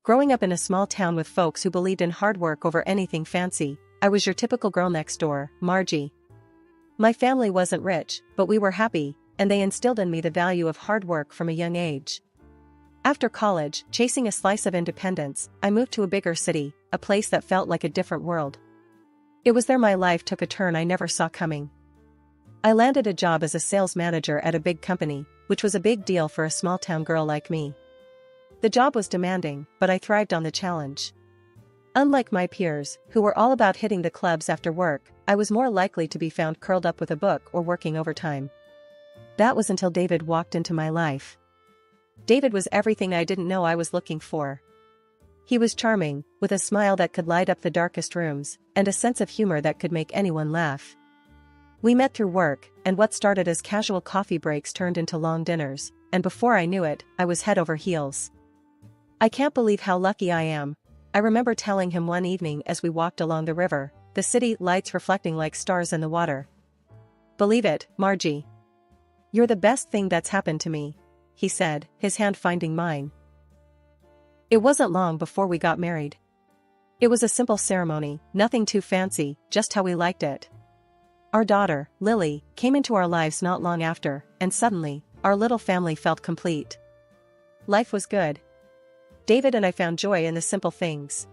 Growing up in a small town with folks who believed in hard work over anything fancy, I was your typical girl next door, Margie. My family wasn't rich, but we were happy, and they instilled in me the value of hard work from a young age. After college, chasing a slice of independence, I moved to a bigger city, a place that felt like a different world. It was there my life took a turn I never saw coming. I landed a job as a sales manager at a big company, which was a big deal for a small-town girl like me. The job was demanding, but I thrived on the challenge. Unlike my peers, who were all about hitting the clubs after work, I was more likely to be found curled up with a book or working overtime. That was until David walked into my life. David was everything I didn't know I was looking for. He was charming, with a smile that could light up the darkest rooms, and a sense of humor that could make anyone laugh. We met through work, and what started as casual coffee breaks turned into long dinners, and before I knew it, I was head over heels. I can't believe how lucky I am, I remember telling him one evening as we walked along the river, the city lights reflecting like stars in the water. Believe it, Margie. You're the best thing that's happened to me, he said, his hand finding mine. It wasn't long before we got married. It was a simple ceremony, nothing too fancy, just how we liked it. Our daughter, Lily, came into our lives not long after, and suddenly, our little family felt complete. Life was good. David and I found joy in the simple things.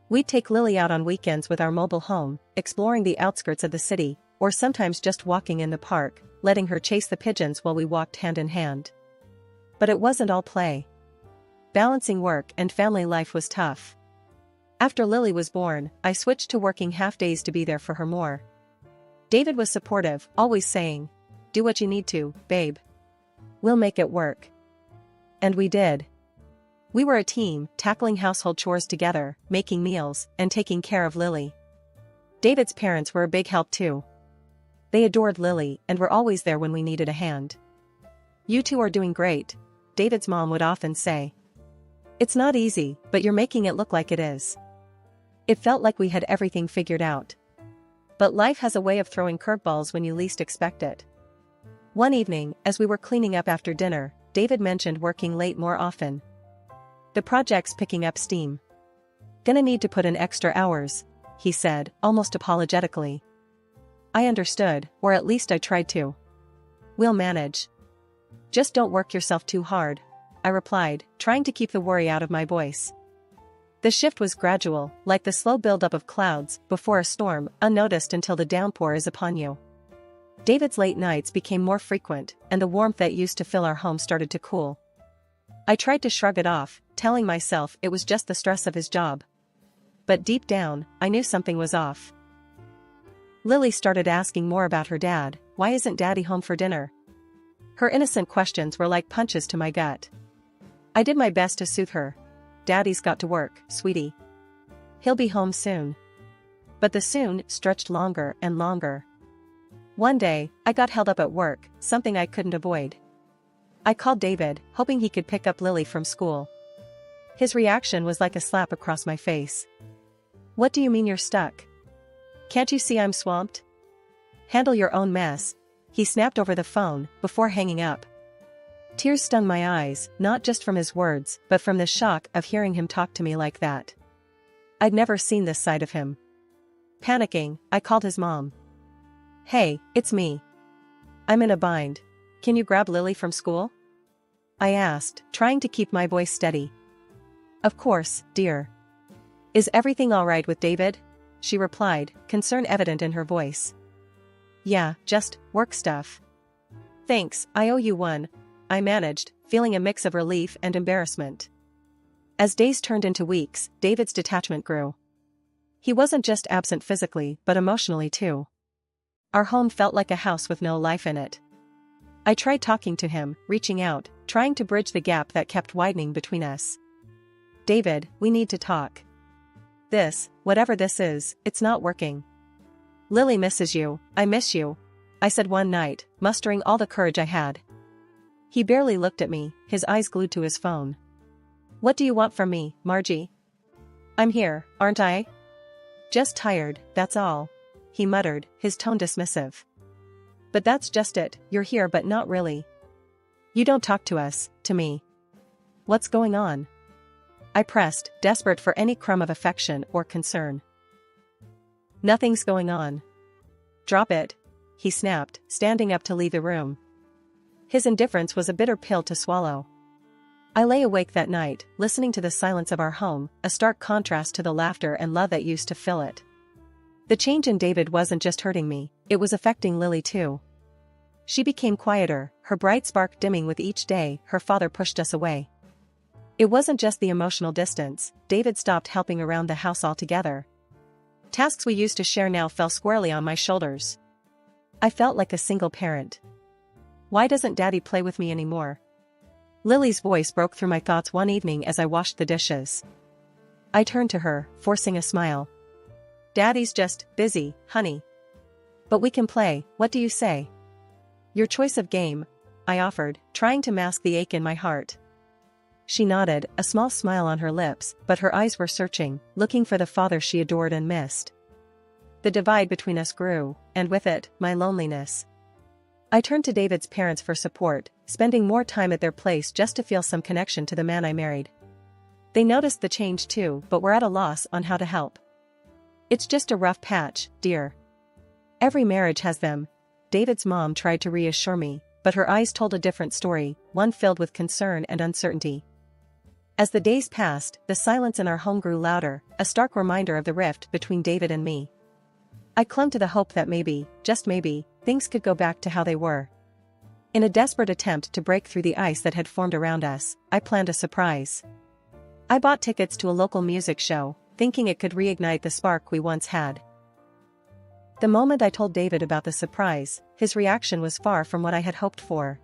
We'd take Lily out on weekends with our mobile home, exploring the outskirts of the city, or sometimes just walking in the park, letting her chase the pigeons while we walked hand in hand. But it wasn't all play. Balancing work and family life was tough. After Lily was born, I switched to working half days to be there for her more. David was supportive, always saying, "Do what you need to, babe. We'll make it work." And we did. We were a team, tackling household chores together, making meals, and taking care of Lily. David's parents were a big help too. They adored Lily and were always there when we needed a hand. "You two are doing great," David's mom would often say. "It's not easy, but you're making it look like it is." It felt like we had everything figured out. But life has a way of throwing curveballs when you least expect it. One evening, as we were cleaning up after dinner, David mentioned working late more often. "The project's picking up steam. Gonna need to put in extra hours," he said, almost apologetically. I understood, or at least I tried to. "We'll manage. Just don't work yourself too hard," I replied, trying to keep the worry out of my voice. The shift was gradual, like the slow buildup of clouds before a storm, unnoticed until the downpour is upon you. David's late nights became more frequent, and the warmth that used to fill our home started to cool. I tried to shrug it off, telling myself it was just the stress of his job. But deep down, I knew something was off. Lily started asking more about her dad. "Why isn't Daddy home for dinner?" Her innocent questions were like punches to my gut. I did my best to soothe her. "Daddy's got to work, sweetie. He'll be home soon." But the soon stretched longer and longer. One day, I got held up at work, something I couldn't avoid. I called David, hoping he could pick up Lily from school. His reaction was like a slap across my face. "What do you mean you're stuck? Can't you see I'm swamped? Handle your own mess," he snapped over the phone, before hanging up. Tears stung my eyes, not just from his words, but from the shock of hearing him talk to me like that. I'd never seen this side of him. Panicking, I called his mom. "Hey, it's me. I'm in a bind. Can you grab Lily from school?" I asked, trying to keep my voice steady. "Of course, dear. Is everything all right with David?" she replied, concern evident in her voice. "Yeah, just work stuff." "Thanks, I owe you one," I managed, feeling a mix of relief and embarrassment. As days turned into weeks, David's detachment grew. He wasn't just absent physically, but emotionally too. Our home felt like a house with no life in it. I tried talking to him, reaching out, trying to bridge the gap that kept widening between us. "David, we need to talk. Whatever this is, it's not working. Lily misses you, I miss you," I said one night, mustering all the courage I had. He barely looked at me, his eyes glued to his phone. "What do you want from me, Margie?" "I'm here, aren't I? Just tired, that's all," he muttered, his tone dismissive. "But that's just it, you're here but not really. You don't talk to us, to me. What's going on?" I pressed, desperate for any crumb of affection or concern. Nothing's going on. Drop it, he snapped, standing up to leave the room. His indifference was a bitter pill to swallow. I lay awake that night, listening to the silence of our home, a stark contrast to the laughter and love that used to fill it. The change in David wasn't just hurting me, it was affecting Lily too. She became quieter, her bright spark dimming with each day her father pushed us away. It wasn't just the emotional distance, David stopped helping around the house altogether. Tasks we used to share now fell squarely on my shoulders. I felt like a single parent. Why doesn't Daddy play with me anymore? Lily's voice broke through my thoughts one evening as I washed the dishes. I turned to her, forcing a smile. Daddy's just busy, honey. But we can play, what do you say? Your choice of game, I offered, trying to mask the ache in my heart. She nodded, a small smile on her lips, but her eyes were searching, looking for the father she adored and missed. The divide between us grew, and with it, my loneliness. I turned to David's parents for support, spending more time at their place just to feel some connection to the man I married. They noticed the change too, but were at a loss on how to help. It's just a rough patch, dear. Every marriage has them. David's mom tried to reassure me, but her eyes told a different story, one filled with concern and uncertainty. As the days passed, the silence in our home grew louder, a stark reminder of the rift between David and me. I clung to the hope that maybe, just maybe, things could go back to how they were. In a desperate attempt to break through the ice that had formed around us, I planned a surprise. I bought tickets to a local music show, thinking it could reignite the spark we once had. The moment I told David about the surprise, his reaction was far from what I had hoped for.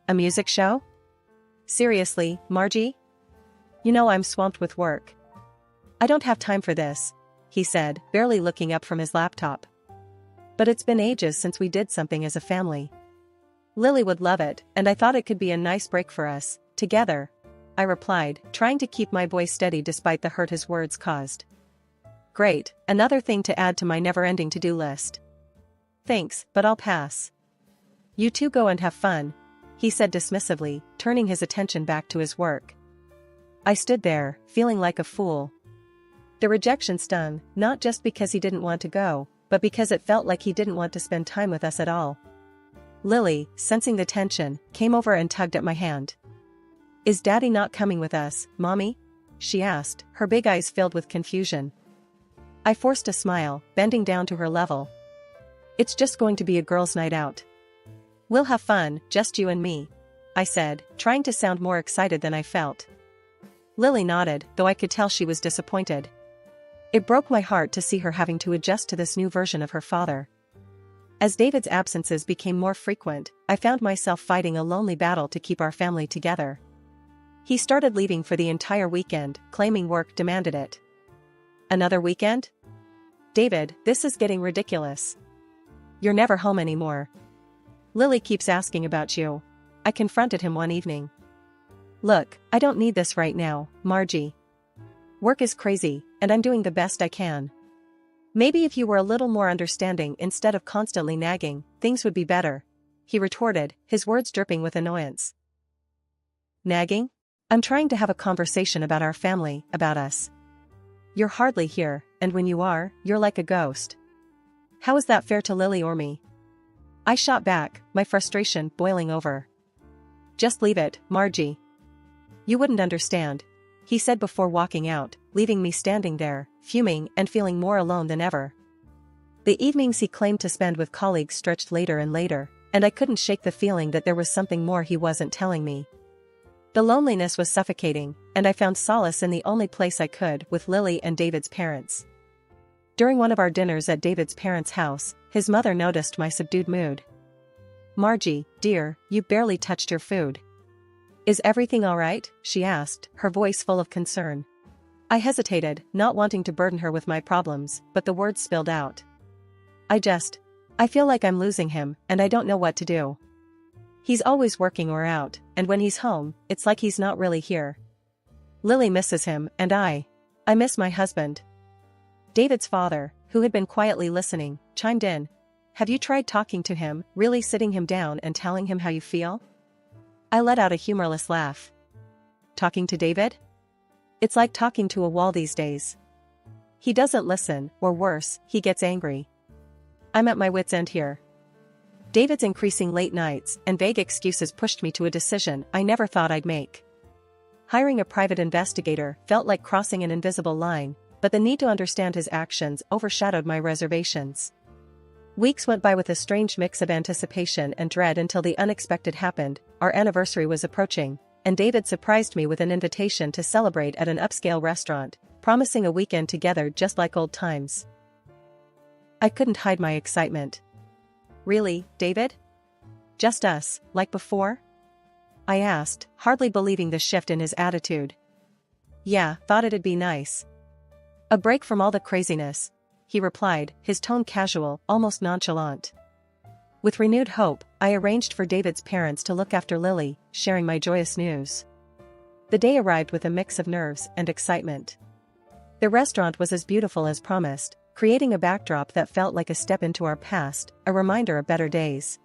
A music show? Seriously, Margie? You know I'm swamped with work. I don't have time for this, he said, barely looking up from his laptop. But it's been ages since we did something as a family. Lily would love it, and I thought it could be a nice break for us, together, I replied, trying to keep my voice steady despite the hurt his words caused. Great, another thing to add to my never-ending to-do list. Thanks, but I'll pass. You two go and have fun, he said dismissively, turning his attention back to his work. I stood there, feeling like a fool. The rejection stung, not just because he didn't want to go, but because it felt like he didn't want to spend time with us at all. Lily, sensing the tension, came over and tugged at my hand. Is Daddy not coming with us, Mommy? She asked, her big eyes filled with confusion. I forced a smile, bending down to her level. It's just going to be a girls' night out. We'll have fun, just you and me, I said, trying to sound more excited than I felt. Lily nodded, though I could tell she was disappointed. It broke my heart to see her having to adjust to this new version of her father. As David's absences became more frequent, I found myself fighting a lonely battle to keep our family together. He started leaving for the entire weekend, claiming work demanded it. Another weekend? David, this is getting ridiculous. You're never home anymore. Lily keeps asking about you. I confronted him one evening. Look, I don't need this right now, Margie. Work is crazy, and I'm doing the best I can. Maybe if you were a little more understanding instead of constantly nagging, things would be better, he retorted, his words dripping with annoyance. Nagging? I'm trying to have a conversation about our family, about us. You're hardly here, and when you are, you're like a ghost. How is that fair to Lily or me? I shot back, my frustration boiling over. Just leave it, Margie. You wouldn't understand, he said before walking out, leaving me standing there, fuming and feeling more alone than ever. The evenings he claimed to spend with colleagues stretched later and later, and I couldn't shake the feeling that there was something more he wasn't telling me. The loneliness was suffocating, and I found solace in the only place I could, with Lily and David's parents. During one of our dinners at David's parents' house, his mother noticed my subdued mood. Margie, dear, you barely touched your food. Is everything all right? She asked, her voice full of concern. I hesitated, not wanting to burden her with my problems, but the words spilled out. I feel like I'm losing him, and I don't know what to do. He's always working or out, and when he's home, it's like he's not really here. Lily misses him, and I miss my husband. David's father, who had been quietly listening, chimed in. Have you tried talking to him, really sitting him down and telling him how you feel? I let out a humorless laugh. Talking to David? It's like talking to a wall these days. He doesn't listen, or worse, he gets angry. I'm at my wit's end here. David's increasing late nights and vague excuses pushed me to a decision I never thought I'd make. Hiring a private investigator felt like crossing an invisible line, but the need to understand his actions overshadowed my reservations. Weeks went by with a strange mix of anticipation and dread until the unexpected happened. Our anniversary was approaching, and David surprised me with an invitation to celebrate at an upscale restaurant, promising a weekend together just like old times. I couldn't hide my excitement. Really, David? Just us, like before? I asked, hardly believing the shift in his attitude. Yeah, thought it'd be nice. A break from all the craziness, he replied, his tone casual, almost nonchalant. With renewed hope, I arranged for David's parents to look after Lily, sharing my joyous news. The day arrived with a mix of nerves and excitement. The restaurant was as beautiful as promised, creating a backdrop that felt like a step into our past, a reminder of better days.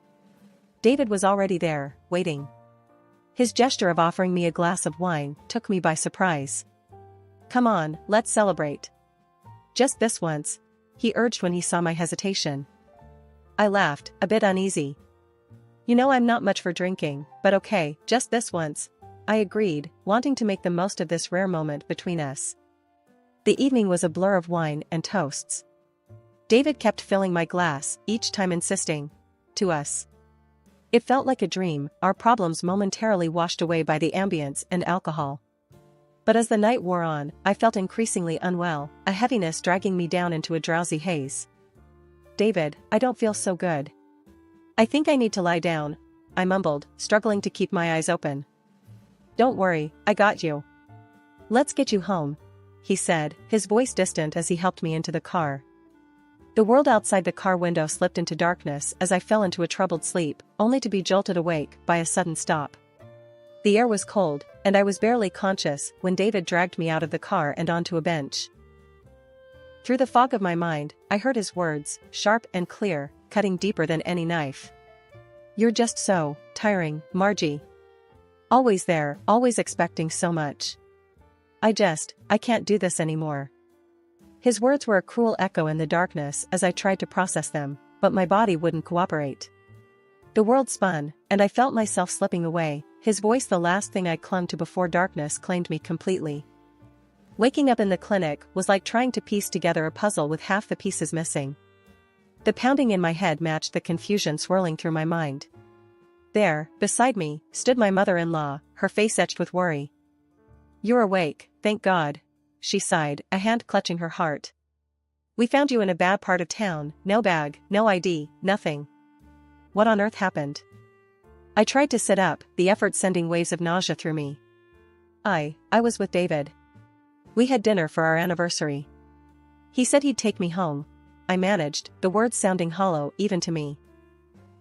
David was already there, waiting. His gesture of offering me a glass of wine took me by surprise. Come on, let's celebrate. Just this once, he urged when he saw my hesitation. I laughed, a bit uneasy. You know I'm not much for drinking, but okay, just this once, I agreed, wanting to make the most of this rare moment between us. The evening was a blur of wine and toasts. David kept filling my glass, each time insisting, to us. It felt like a dream, our problems momentarily washed away by the ambience and alcohol. But as the night wore on, I felt increasingly unwell, a heaviness dragging me down into a drowsy haze. David, I don't feel so good. I think I need to lie down, I mumbled, struggling to keep my eyes open. Don't worry, I got you. Let's get you home, he said, his voice distant as he helped me into the car. The world outside the car window slipped into darkness as I fell into a troubled sleep, only to be jolted awake by a sudden stop. The air was cold, and I was barely conscious when David dragged me out of the car and onto a bench. Through the fog of my mind, I heard his words, sharp and clear, cutting deeper than any knife. You're just so tiring, Margie. Always there, always expecting so much. I can't do this anymore. His words were a cruel echo in the darkness as I tried to process them, but my body wouldn't cooperate. The world spun, and I felt myself slipping away, his voice the last thing I clung to before darkness claimed me completely. Waking up in the clinic was like trying to piece together a puzzle with half the pieces missing. The pounding in my head matched the confusion swirling through my mind. There, beside me, stood my mother-in-law, her face etched with worry. You're awake, thank God, she sighed, a hand clutching her heart. We found you in a bad part of town, no bag, no ID, nothing. What on earth happened? I tried to sit up, the effort sending waves of nausea through me. I was with David. We had dinner for our anniversary. He said he'd take me home. I managed, the words sounding hollow even to me.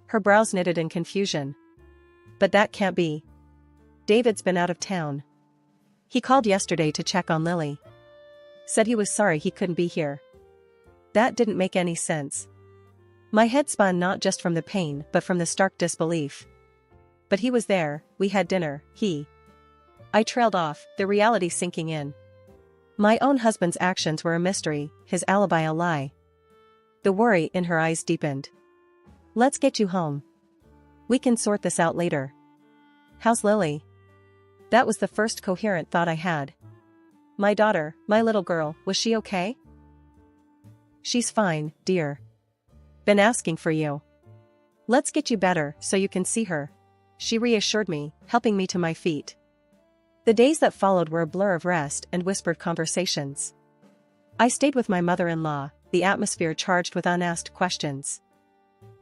Her brows knitted in confusion. But that can't be. David's been out of town. He called yesterday to check on Lily. Said he was sorry he couldn't be here. That didn't make any sense. My head spun not just from the pain but from the stark disbelief. But he was there, we had dinner, I trailed off, the reality sinking in. My own husband's actions were a mystery, his alibi a lie. The worry in her eyes deepened. Let's get you home. We can sort this out later. How's Lily? That was the first coherent thought I had. My daughter, my little girl, was she okay? She's fine, dear. Been asking for you. Let's get you better so you can see her, she reassured me, helping me to my feet. The days that followed were a blur of rest and whispered conversations. I stayed with my mother-in-law, the atmosphere charged with unasked questions.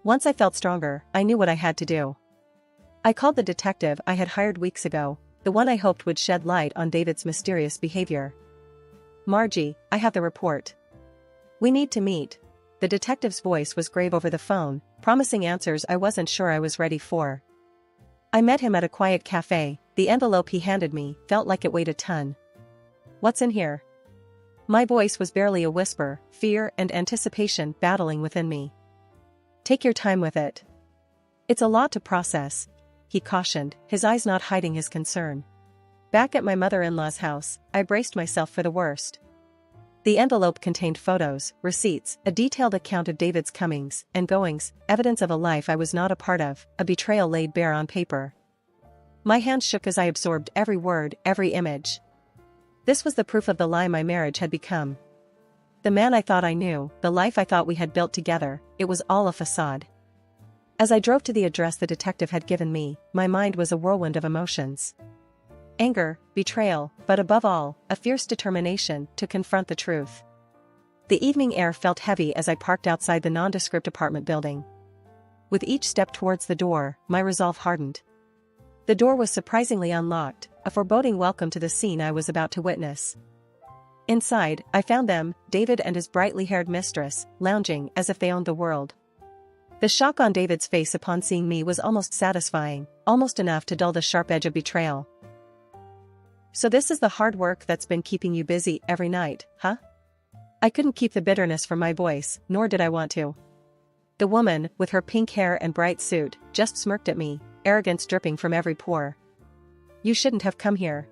Once I felt stronger, I knew what I had to do. I called the detective I had hired weeks ago, the one I hoped would shed light on David's mysterious behavior. Margie, I have the report. We need to meet. The detective's voice was grave over the phone, promising answers I wasn't sure I was ready for. I met him at a quiet cafe, the envelope he handed me felt like it weighed a ton. What's in here? My voice was barely a whisper, fear and anticipation battling within me. Take your time with it. It's a lot to process, he cautioned, his eyes not hiding his concern. Back at my mother-in-law's house, I braced myself for the worst. The envelope contained photos, receipts, a detailed account of David's comings and goings, evidence of a life I was not a part of, a betrayal laid bare on paper. My hands shook as I absorbed every word, every image. This was the proof of the lie my marriage had become. The man I thought I knew, the life I thought we had built together, it was all a facade. As I drove to the address the detective had given me, my mind was a whirlwind of emotions. Anger, betrayal, but above all, a fierce determination to confront the truth. The evening air felt heavy as I parked outside the nondescript apartment building. With each step towards the door, my resolve hardened. The door was surprisingly unlocked, a foreboding welcome to the scene I was about to witness. Inside, I found them, David and his brightly haired mistress, lounging as if they owned the world. The shock on David's face upon seeing me was almost satisfying, almost enough to dull the sharp edge of betrayal. "So this is the hard work that's been keeping you busy every night, huh?" I couldn't keep the bitterness from my voice, nor did I want to. The woman, with her pink hair and bright suit, just smirked at me, arrogance dripping from every pore. "You shouldn't have come here.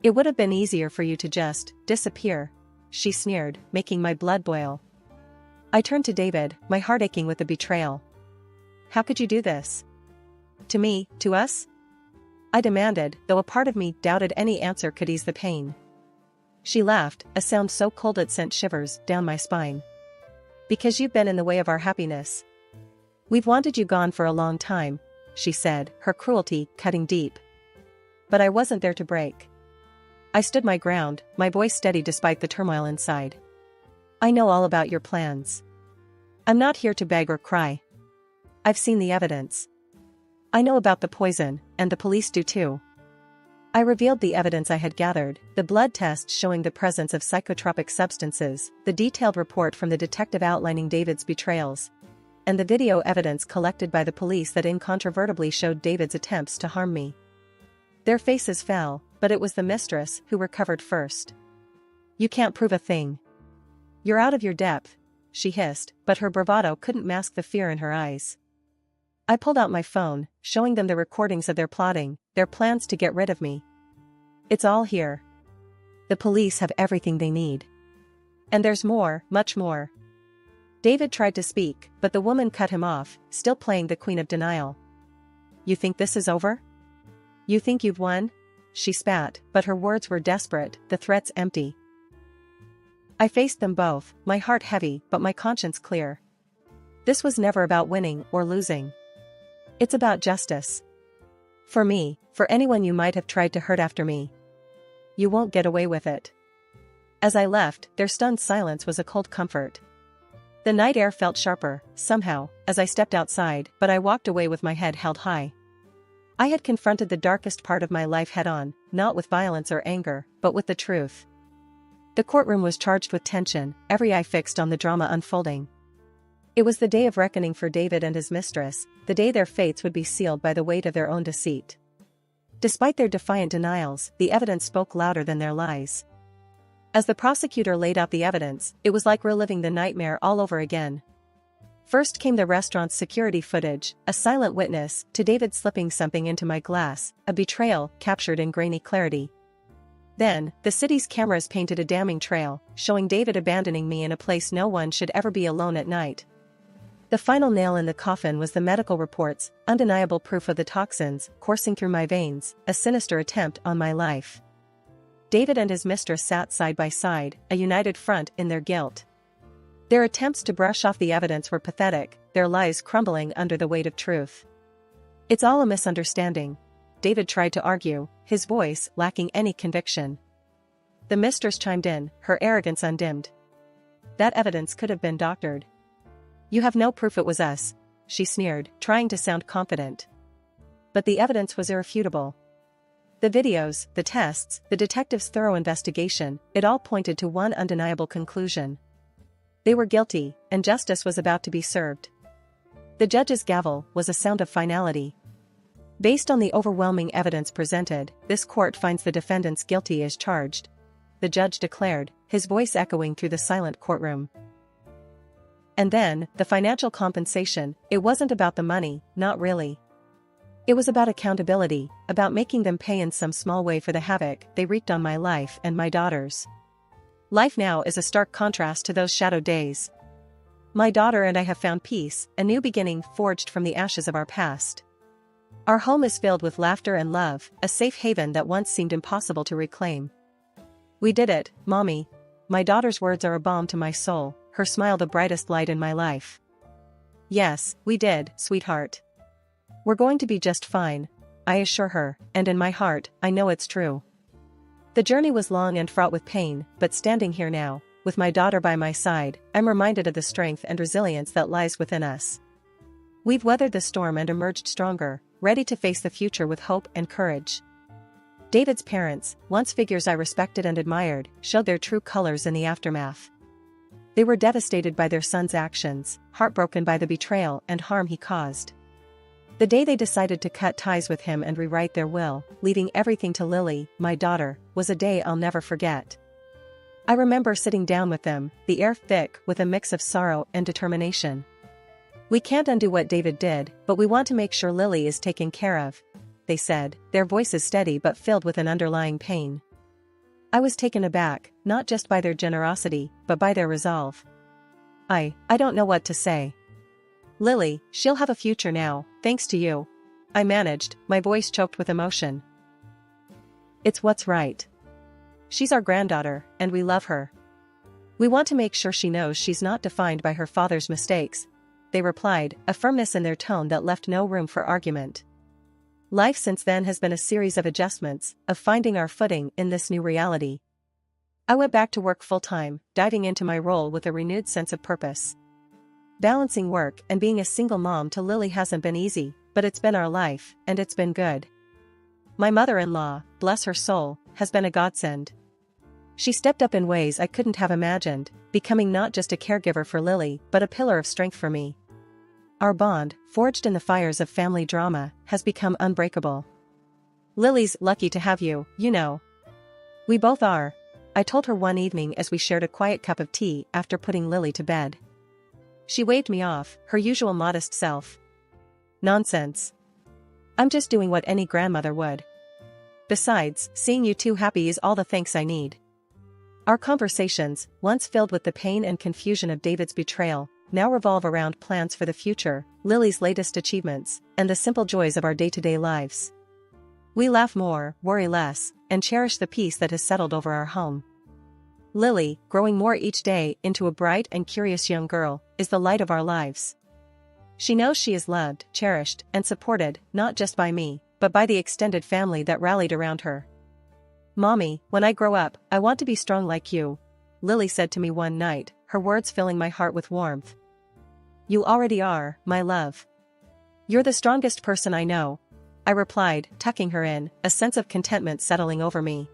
It would have been easier for you to just disappear," she sneered, making my blood boil. I turned to David, my heart aching with the betrayal. "How could you do this? To me, to us?" I demanded, though a part of me doubted any answer could ease the pain. She laughed, a sound so cold it sent shivers down my spine. "Because you've been in the way of our happiness. We've wanted you gone for a long time," she said, her cruelty cutting deep. But I wasn't there to break. I stood my ground, my voice steady despite the turmoil inside. "I know all about your plans. I'm not here to beg or cry. I've seen the evidence. I know about the poison, and the police do too." I revealed the evidence I had gathered, the blood tests showing the presence of psychotropic substances, the detailed report from the detective outlining David's betrayals, and the video evidence collected by the police that incontrovertibly showed David's attempts to harm me. Their faces fell, but it was the mistress who recovered first. "You can't prove a thing. You're out of your depth," she hissed, but her bravado couldn't mask the fear in her eyes. I pulled out my phone, showing them the recordings of their plotting, their plans to get rid of me. "It's all here. The police have everything they need. And there's more, much more." David tried to speak, but the woman cut him off, still playing the queen of denial. "You think this is over? You think you've won?" she spat, but her words were desperate, the threats empty. I faced them both, my heart heavy but my conscience clear. This was never about winning or losing. It's about justice. For me, for anyone you might have tried to hurt after me. You won't get away with it. As I left, their stunned silence was a cold comfort. The night air felt sharper, somehow, as I stepped outside, but I walked away with my head held high. I had confronted the darkest part of my life head-on, not with violence or anger, but with the truth. The courtroom was charged with tension, every eye fixed on the drama unfolding. It was the day of reckoning for David and his mistress, the day their fates would be sealed by the weight of their own deceit. Despite their defiant denials, the evidence spoke louder than their lies. As the prosecutor laid out the evidence, it was like reliving the nightmare all over again. First came the restaurant's security footage, a silent witness to David slipping something into my glass, a betrayal captured in grainy clarity. Then, the city's cameras painted a damning trail, showing David abandoning me in a place no one should ever be alone at night. The final nail in the coffin was the medical reports, undeniable proof of the toxins coursing through my veins, a sinister attempt on my life. David and his mistress sat side by side, a united front in their guilt. Their attempts to brush off the evidence were pathetic, their lies crumbling under the weight of truth. "It's all a misunderstanding," David tried to argue, his voice lacking any conviction. The mistress chimed in, her arrogance undimmed. "That evidence could have been doctored. You have no proof it was us," she sneered, trying to sound confident. But the evidence was irrefutable. The videos, the tests, the detective's thorough investigation, it all pointed to one undeniable conclusion. They were guilty, and justice was about to be served. The judge's gavel was a sound of finality. "Based on the overwhelming evidence presented, this court finds the defendants guilty as charged," the judge declared, his voice echoing through the silent courtroom. And then, the financial compensation, it wasn't about the money, not really. It was about accountability, about making them pay in some small way for the havoc they wreaked on my life and my daughter's. Life now is a stark contrast to those shadowed days. My daughter and I have found peace, a new beginning forged from the ashes of our past. Our home is filled with laughter and love, a safe haven that once seemed impossible to reclaim. We did it, Mommy. My daughter's words are a balm to my soul, her smile the brightest light in my life. Yes, we did, sweetheart. We're going to be just fine, I assure her, and in my heart, I know it's true. The journey was long and fraught with pain, but standing here now, with my daughter by my side, I'm reminded of the strength and resilience that lies within us. We've weathered the storm and emerged stronger, ready to face the future with hope and courage. David's parents, once figures I respected and admired, showed their true colors in the aftermath. They were devastated by their son's actions, heartbroken by the betrayal and harm he caused. The day they decided to cut ties with him and rewrite their will, leaving everything to Lily, my daughter, was a day I'll never forget. I remember sitting down with them, the air thick with a mix of sorrow and determination. We can't undo what David did, but we want to make sure Lily is taken care of, they said, their voices steady but filled with an underlying pain. I was taken aback, not just by their generosity, but by their resolve. I don't know what to say. Lily, she'll have a future now, thanks to you. I managed, my voice choked with emotion. It's what's right. She's our granddaughter, and we love her. We want to make sure she knows she's not defined by her father's mistakes, they replied, a firmness in their tone that left no room for argument. Life since then has been a series of adjustments, of finding our footing in this new reality. I went back to work full-time, diving into my role with a renewed sense of purpose. Balancing work and being a single mom to Lily hasn't been easy, but it's been our life, and it's been good. My mother-in-law, bless her soul, has been a godsend. She stepped up in ways I couldn't have imagined, becoming not just a caregiver for Lily but a pillar of strength for me. Our bond, forged in the fires of family drama, has become unbreakable. Lily's lucky to have you, you know. We both are, I told her one evening as we shared a quiet cup of tea after putting Lily to bed. She waved me off, her usual modest self. Nonsense. I'm just doing what any grandmother would. Besides, seeing you two happy is all the thanks I need. Our conversations, once filled with the pain and confusion of David's betrayal, now revolve around plans for the future, Lily's latest achievements, and the simple joys of our day-to-day lives. We laugh more, worry less, and cherish the peace that has settled over our home. Lily, growing more each day into a bright and curious young girl, is the light of our lives. She knows she is loved, cherished, and supported, not just by me, but by the extended family that rallied around her. Mommy, when I grow up, I want to be strong like you, Lily said to me one night, her words filling my heart with warmth. You already are, my love. You're the strongest person I know, I replied, tucking her in, a sense of contentment settling over me.